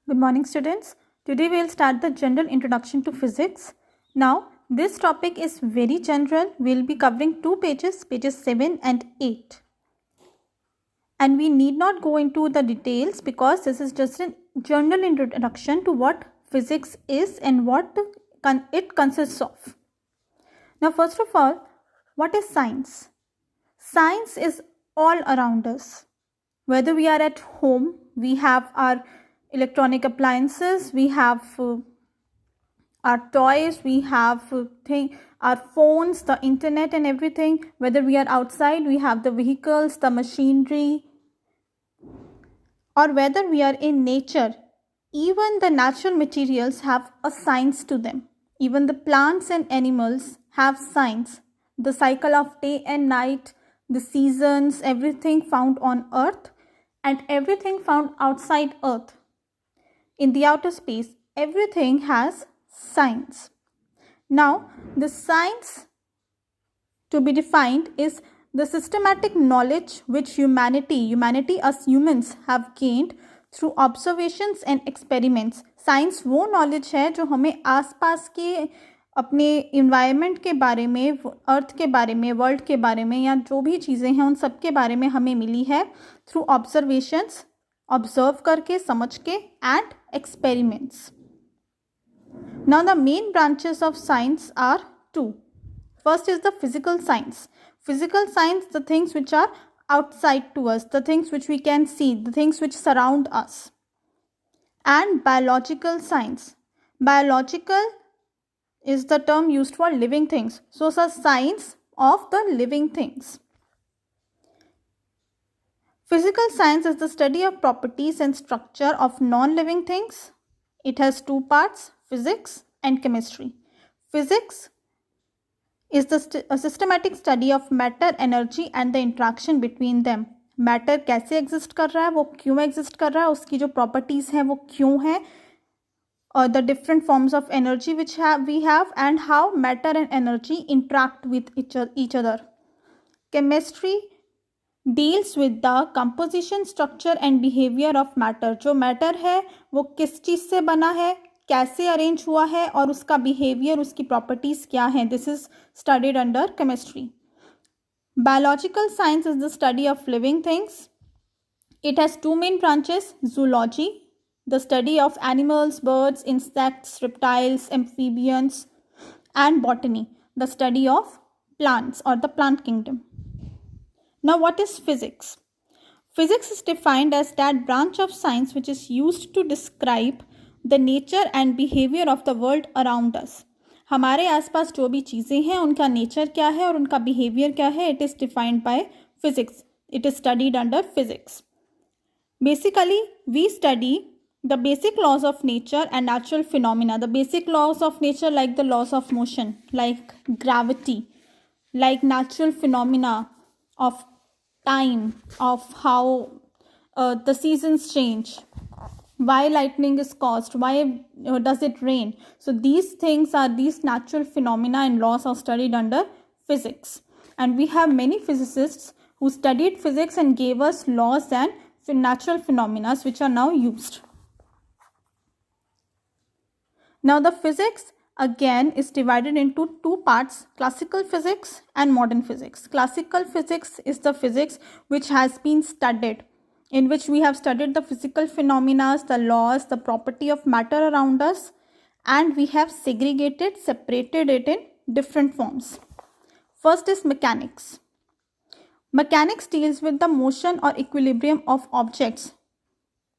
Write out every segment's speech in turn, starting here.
Good morning, students. Today we will start the general introduction to physics. Now, this topic is very general. We will be covering two pages, pages 7 and 8. And we need not go into the details because this is just a general introduction to what physics is and what it consists of. Now, first of all, what is science? Science is all around us. Whether we are at home, we have our electronic appliances, we have our toys, we have our phones, the internet and everything. Whether we are outside, we have the vehicles, the machinery, or whether we are in nature, even the natural materials have a science to them. Even the plants and animals have science. The cycle of day and night, the seasons, everything found on earth and everything found outside earth. In the outer space, everything has science. Now, the science to be defined is the systematic knowledge which humanity as humans have gained through observations and experiments. Science वो knowledge है जो हमें आसपास के अपने environment के बारे में, अर्थ के बारे में, वर्ल्ड के बारे में या जो भी चीज़ें हैं उन सब के बारे में हमें मिली है through observations, observe करके, समझ के and experiments. Now the main branches of science are two. First is the physical science. Physical science, the things which are outside to us, the things which we can see, the things which surround us. And biological science. Biological is the term used for living things. So it's a science of the living things. Physical science is the study of properties and structure of non-living things. It has two parts, physics and chemistry. Physics is a systematic study of matter, energy and the interaction between them. Matter कैसे exist कर रहा है, वो क्यों exist कर रहा है, उसकी जो properties हैं वो क्यों हैं, or the different forms of energy which we have and how matter and energy interact with each other. Chemistry deals with the composition, structure and behavior of matter. जो matter है वो किस चीज़ से बना है, कैसे अरेंज हुआ है और उसका बिहेवियर, उसकी प्रॉपर्टीज़ क्या हैं. This is studied under chemistry. Biological science is the study of living things. It has two main branches. Zoology, the study of animals, birds, insects, reptiles, amphibians, and botany, the study of plants or the plant kingdom. Now, what is physics? Physics is defined as that branch of science which is used to describe the nature and behavior of the world around us. हमारे आसपास जो भी चीज़ें हैं उनका nature क्या है और उनका बिहेवियर क्या है, it is defined by physics. It is studied under physics. Basically, we study the basic laws of nature and natural phenomena. The basic laws of nature like the laws of motion, like gravity, like natural phenomena of time, of how the seasons change, why lightning is caused, why does it rain. So these things are these natural phenomena and laws are studied under physics. And we have many physicists who studied physics and gave us laws and natural phenomena which are now used. Now the physics again is divided into two parts, classical physics and modern physics. Classical physics is the physics which has been studied, in which we have studied the physical phenomena, the laws, the property of matter around us, and we have separated it in different forms. First is mechanics. Mechanics deals with the motion or equilibrium of objects.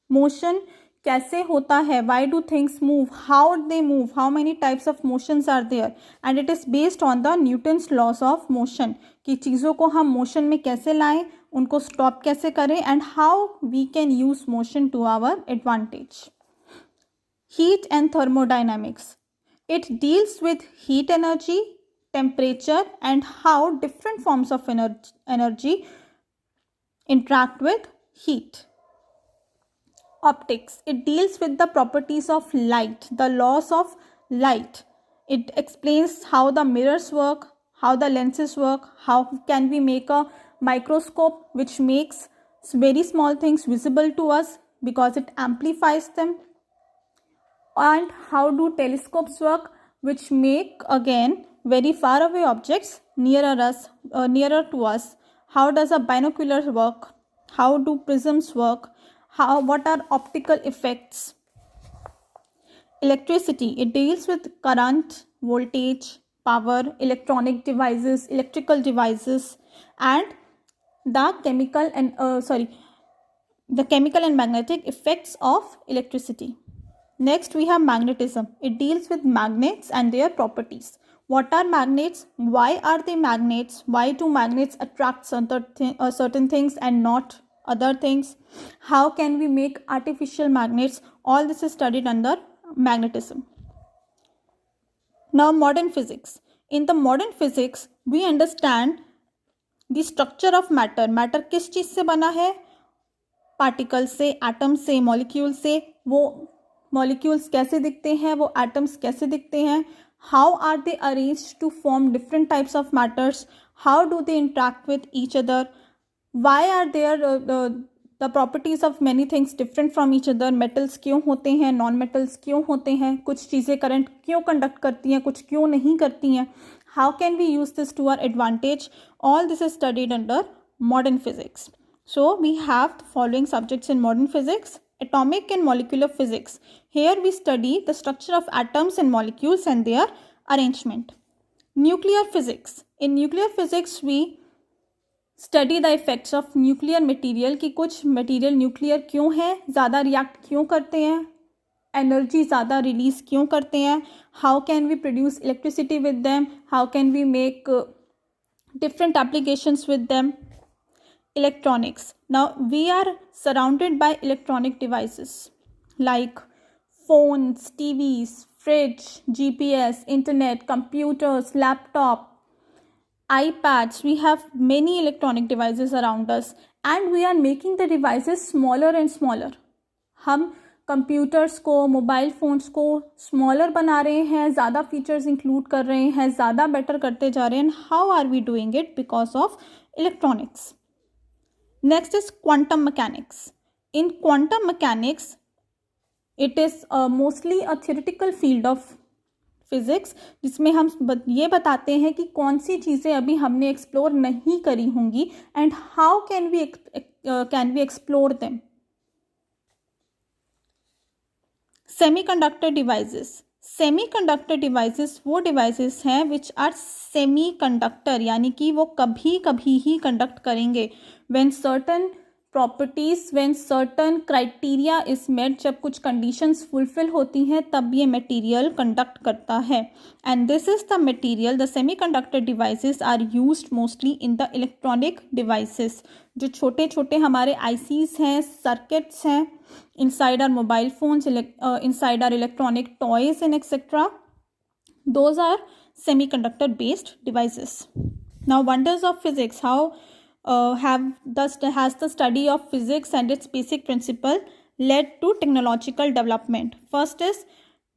Motion कैसे होता है, why do things move, how they move, how many types of motions are there, and it is based on the Newton's laws of motion कि चीज़ों को हम motion में कैसे लाएं, उनको स्टॉप कैसे करें, and how we can use motion to our advantage. Heat and thermodynamics. It deals with heat energy, temperature and how different forms of energy interact with heat. Optics. It deals with the properties of light, the laws of light. It explains how the mirrors work, how the lenses work, how can we make a microscope which makes very small things visible to us because it amplifies them. And how do telescopes work, which make again very far away objects nearer to us? How does a binocular work? How do prisms work? What are optical effects? Electricity, it deals with current, voltage, power, electronic devices, electrical devices, and the chemical and magnetic effects of electricity. Next, we have magnetism. It deals with magnets and their properties. What are magnets? Why are they magnets? Why do magnets attract certain things and not other things? How can we make artificial magnets? All this is studied under magnetism. Now, modern physics. In the modern physics, we understand the structure of matter. Matter किस चीज़ से बना है? Particle से, atom से, molecule से. वो molecules कैसे दिखते हैं, वो एटम्स कैसे दिखते हैं, how are they arranged to form different types of matters, how do they interact with each other, why are there the properties of many things different from each other, metals क्यों होते हैं, non metals क्यों होते हैं, कुछ चीज़ें current क्यों conduct करती हैं, कुछ क्यों नहीं करती हैं, how can we use this to our advantage. All this is studied under modern physics. So we have the following subjects in modern physics: atomic and molecular physics. Here we study the structure of atoms and molecules and their arrangement. Nuclear physics. In nuclear physics we study the effects of nuclear material कि कुछ material nuclear क्यों है, ज़्यादा react क्यों करते हैं, energy ज़्यादा release क्यों करते हैं, how can we produce electricity with them, how can we make different applications with them. Electronics. Now we are surrounded by electronic devices like phones, TVs, fridge, GPS, internet, computers, laptop, iPads. We have many electronic devices around us and we are making the devices smaller and smaller. हम computers को, mobile phones को smaller बना रहे हैं, ज़्यादा features include कर रहे हैं, ज़्यादा बेटर करते जा रहे हैं. How are we doing it? Because of electronics. Next is quantum mechanics. In quantum mechanics it is mostly a theoretical field of physics जिसमें हम ये बताते हैं कि कौन सी चीज़ें अभी हमने एक्सप्लोर नहीं करी होंगी and how can we explore them. Semiconductor devices. Semiconductor devices वो डिवाइसेस हैं विच आर सेमीकंडक्टर, यानी कि वो कभी कभी ही कंडक्ट करेंगे. When certain properties, when certain criteria is met, जब कुछ कंडीशंस फुलफिल होती हैं तब ये मटेरियल कंडक्ट करता है. And this is the material, the semiconductor devices are used mostly in the electronic devices. जो छोटे छोटे हमारे आईसीज हैं, सर्किट्स हैं, inside our mobile phones, inside our electronic toys and etc. Those are semiconductor based devices. Now wonders of physics. How has the study of physics and its basic principle led to technological development? First is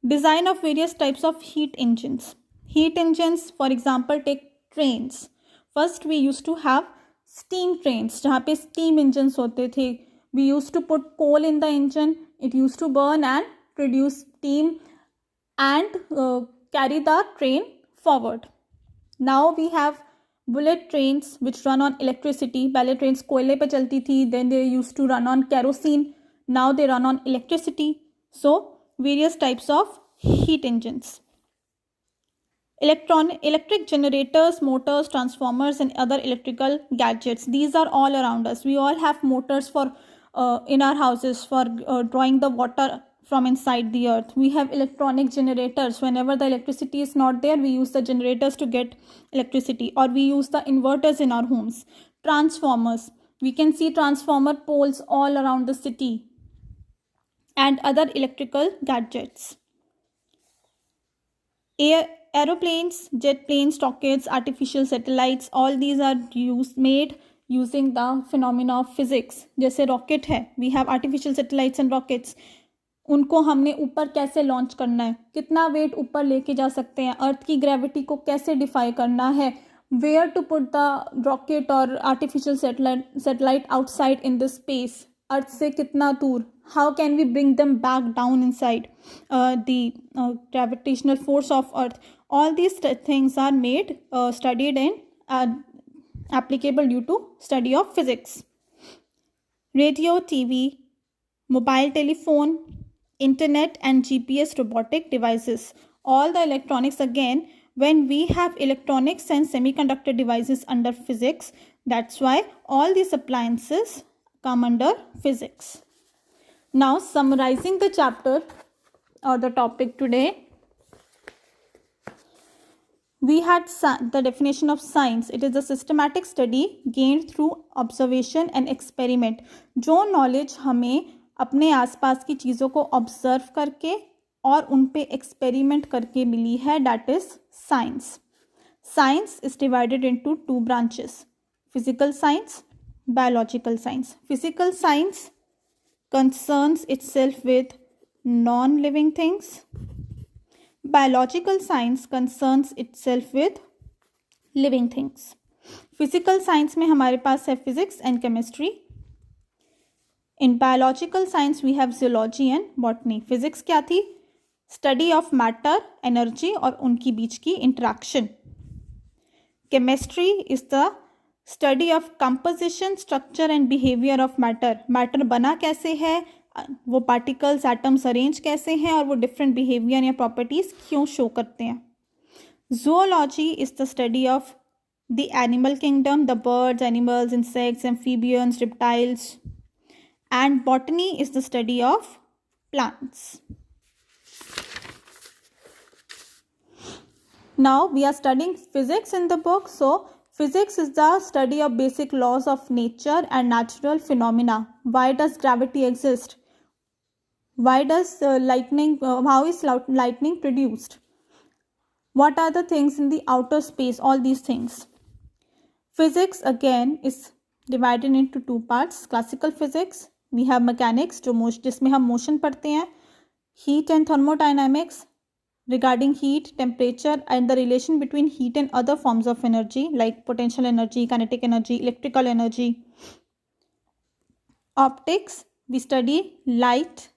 design of various types of heat engines. Heat engines, for example, take trains. First we used to have steam trains जहाँ पे steam engines होते थे. We used to put coal in the engine, it used to burn and produce steam and carry the train forward. Now we have bullet trains which run on electricity. पहले trains कोयले पे चलती थी, then they used to run on kerosene, now they run on electricity. So various types of heat engines. Electric generators, motors, transformers and other electrical gadgets. These are all around us. We all have motors for in our houses for drawing the water from inside the earth. We have electronic generators. Whenever the electricity is not there, we use the generators to get electricity, or we use the inverters in our homes. Transformers. We can see transformer poles all around the city and other electrical gadgets. Aeroplanes, jet planes, rockets, artificial satellites, all these are made using the phenomena of physics. जैसे rocket है, we have artificial satellites and rockets. उनको हमने ऊपर कैसे launch करना है, कितना wait ऊपर लेके जा सकते हैं, अर्थ की ग्रेविटी को कैसे डिफाई करना है, where to put the rocket or artificial satellite outside in the space. अर्थ से कितना दूर, how can we bring them back down inside the gravitational force of earth. All these things are made studied and applicable due to study of physics. Radio, TV, mobile telephone, internet and GPS robotic devices, all the electronics. Again, when we have electronics and semiconductor devices under physics, that's why all these appliances come under physics. Now summarizing the chapter or the topic today, we had the definition of science. It is a systematic study gained through observation and experiment. जो knowledge हमें अपने आसपास की चीज़ों को observe करके और उन पे experiment करके मिली है, that is science. Science is divided into two branches: physical science, biological science. Physical science concerns itself with non-living things. Biological science concerns itself with living things. Physical science में हमारे पास है physics and chemistry. In biological science we have zoology and botany. Physics क्या थी? Study of matter, energy और उनकी बीच की interaction. Chemistry is the study of composition, structure and behavior of matter. Matter बना कैसे है, वो पार्टिकल्स एटम्स अरेंज कैसे हैं और वो डिफरेंट बिहेवियर या प्रॉपर्टीज क्यों शो करते हैं. zoology is the study of the animal kingdom, the birds, animals, insects, amphibians, reptiles, and botany is the study of plants. Now we are studying physics in the book. So physics is the study of basic laws of nature and natural phenomena. Why does gravity exist? Why does lightning, how is lightning produced? What are the things in the outer space? All these things. Physics again is divided into two parts. Classical physics, we have mechanics जिसमें हम motion पढ़ते हैं. Heat and thermodynamics regarding heat, temperature and the relation between heat and other forms of energy like potential energy, kinetic energy, electrical energy. Optics, we study light,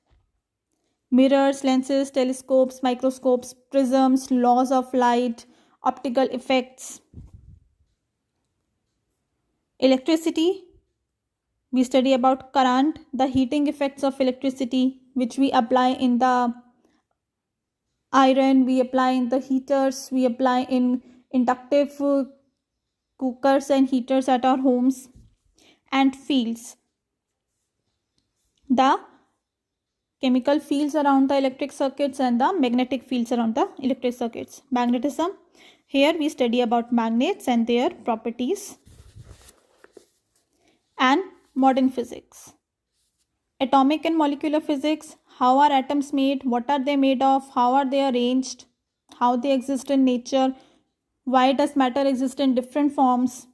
mirrors, lenses, telescopes, microscopes, prisms, laws of light, optical effects. Electricity, we study about current, the heating effects of electricity which we apply in the iron, we apply in the heaters, we apply in inductive cookers and heaters at our homes. And fields, the chemical fields around the electric circuits and the magnetic fields around the electric circuits. Magnetism, here we study about magnets and their properties. And modern physics, atomic and molecular physics, how are atoms made, what are they made of, how are they arranged, how they exist in nature, why does matter exist in different forms.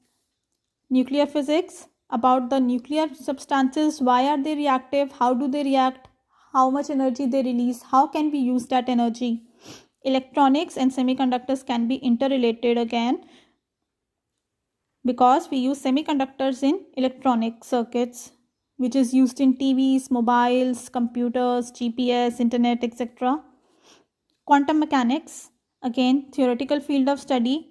Nuclear physics, about the nuclear substances, why are they reactive, how do they react, how much energy they release, how can we use that energy. Electronics and semiconductors can be interrelated again because we use semiconductors in electronic circuits which is used in TVs, mobiles, computers, GPS, internet, etc. Quantum mechanics, again theoretical field of study.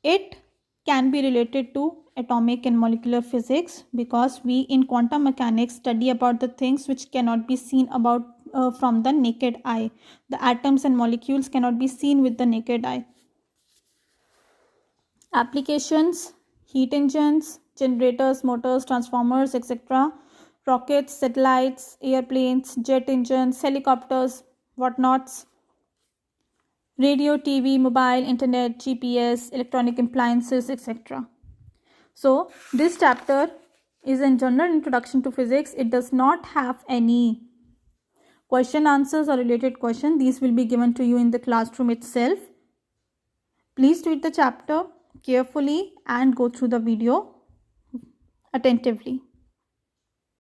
It can be related to atomic and molecular physics because we in quantum mechanics study about the things which cannot be seen about from the naked eye. The atoms and molecules cannot be seen with the naked eye. Applications, heat engines, generators, motors, transformers, etc. Rockets, satellites, airplanes, jet engines, helicopters, whatnots. Radio, TV, mobile, internet, GPS, electronic appliances, etc. So this chapter is a general introduction to physics. It does not have any question answers or related question. These will be given to you in the classroom itself. Please read the chapter carefully and go through the video attentively.